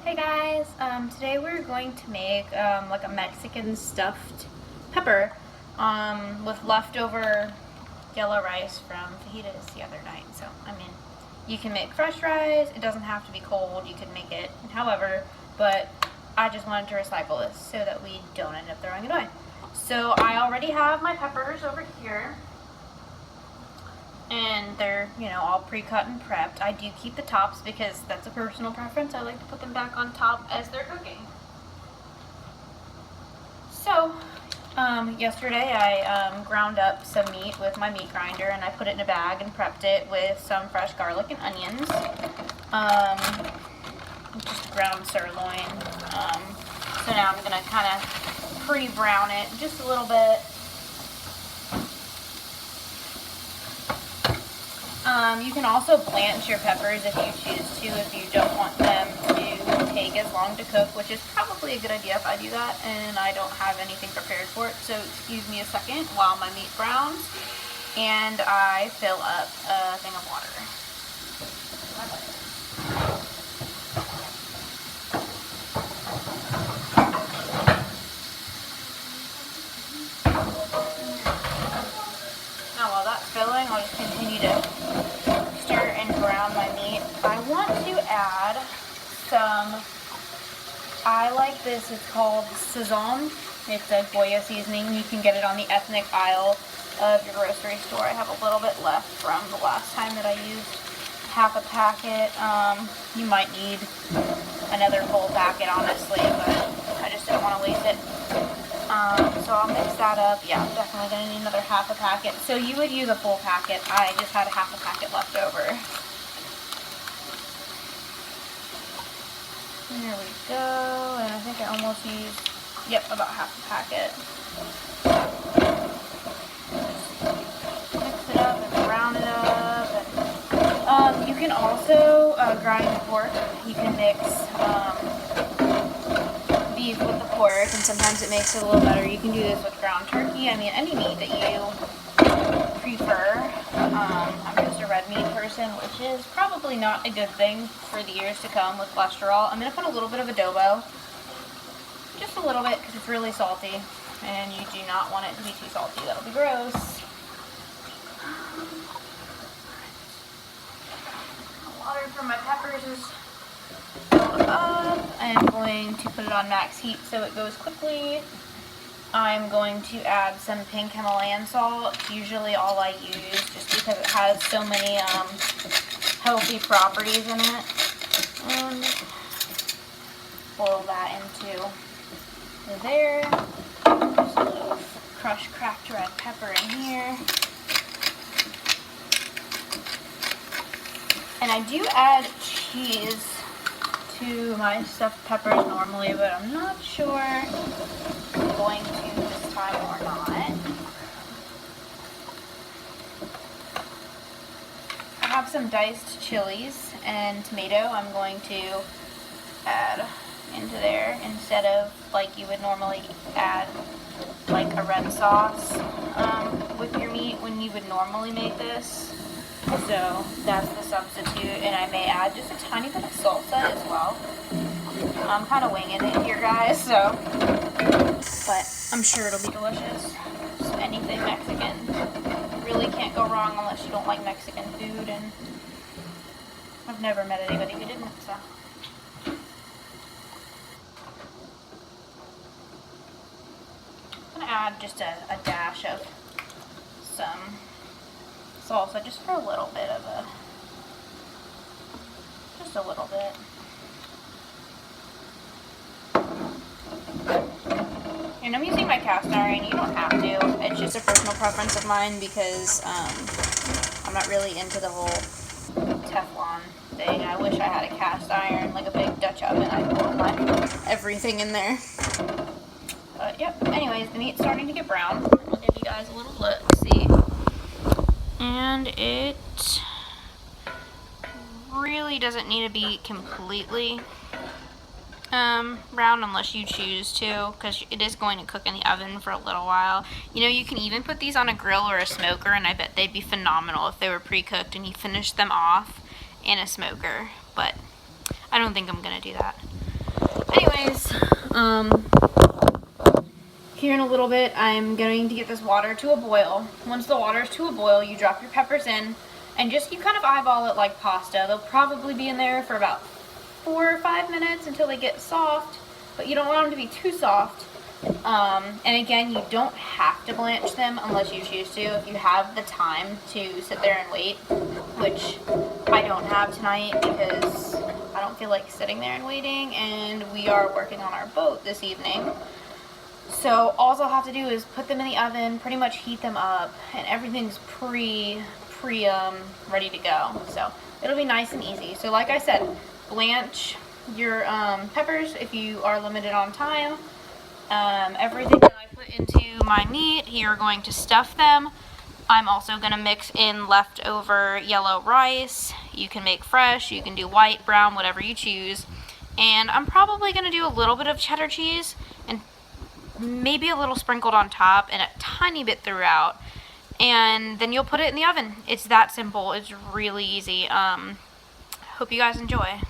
Hey guys, today we're going to make like a Mexican stuffed pepper with leftover yellow rice from fajitas the other night. So, you can make fresh rice, it doesn't have to be cold, you can make it however, but I just wanted to recycle this so that we don't end up throwing it away. So I already have my peppers over here. And they're, all pre-cut and prepped. I do keep the tops because that's a personal preference. I like to put them back on top as they're cooking. So, yesterday I ground up some meat with my meat grinder and I put it in a bag and prepped it with some fresh garlic and onions. Just ground sirloin. So now I'm gonna kind of pre-brown it just a little bit. You can also blanch your peppers if you choose to, if you don't want them to take as long to cook, which is probably a good idea if I do that and I don't have anything prepared for it. So excuse me a second while my meat browns and I fill up a thing of water. Now while that's filling, I'll just continue to brown my meat. I want to add some, I like this, it's called Sazón. It's a Goya seasoning. You can get it on the ethnic aisle of your grocery store. I have a little bit left from the last time that I used half a packet. You might need another whole packet, honestly, but I just didn't want to waste it. So I'll mix that up. Yeah, I'm definitely going to need another half a packet. So you would use a full packet. I just had a half a packet left over. There we go. And I think I almost used, about half a packet. Mix it up and brown it up. And, you can also grind pork. You can mix beef with the pork, and sometimes it makes it a little better. You can do this with ground turkey. I mean, any meat that you prefer. I'm just a red meat person, which is probably not a good thing for the years to come with cholesterol. I'm going to put a little bit of adobo, just a little bit because it's really salty, and you do not want it to be too salty. That'll be gross. Water from my peppers is filled up. I am going to put it on max heat so it goes quickly. I'm going to add some pink Himalayan salt. It's usually all I use just because it has so many healthy properties in it. And boil that into there. Just a little crushed cracked red pepper in here. And I do add cheese to my stuffed peppers normally, but I'm not sure if I'm going to this time or not. I have some diced chilies and tomato I'm going to add into there instead of like you would normally add like a red sauce with your meat when you would normally make this. So that's the substitute, and I may add just a tiny bit of salsa as well. I'm kind of winging it here, guys, but I'm sure it'll be delicious. Just anything Mexican. Really can't go wrong unless you don't like Mexican food, and I've never met anybody who didn't, so. I'm gonna add just a dash of some salsa, just for a little bit of just a little bit. And I'm using my cast iron. You don't have to. It's just a personal preference of mine because I'm not really into the whole Teflon thing. I wish I had a cast iron, like a big Dutch oven. I'd put my everything in there. But yep. Anyways, the meat's starting to get brown. I'll give you guys a little look. See. And it really doesn't need to be completely brown unless you choose to, because it is going to cook in the oven for a little while. You can even put these on a grill or a smoker, and I bet they'd be phenomenal if they were pre-cooked and you finished them off in a smoker, but I don't think I'm gonna do that. anyways, here in a little bit, I'm going to get this water to a boil. Once the water is to a boil, you drop your peppers in, and you kind of eyeball it like pasta. They'll probably be in there for about 4 or 5 minutes until they get soft, but you don't want them to be too soft. And again, you don't have to blanch them unless you choose to. If you have the time to sit there and wait, which I don't have tonight because I don't feel like sitting there and waiting, and we are working on our boat this evening. So all I'll have to do is put them in the oven, pretty much heat them up, and everything's ready to go. So it'll be nice and easy. So like I said, blanch your peppers if you are limited on time. Everything that I put into my meat, you're going to stuff them. I'm also going to mix in leftover yellow rice. You can make fresh, you can do white, brown, whatever you choose. And I'm probably going to do a little bit of cheddar cheese and maybe a little sprinkled on top and a tiny bit throughout. And then you'll put it in the oven. It's that simple. It's really easy. Hope you guys enjoy.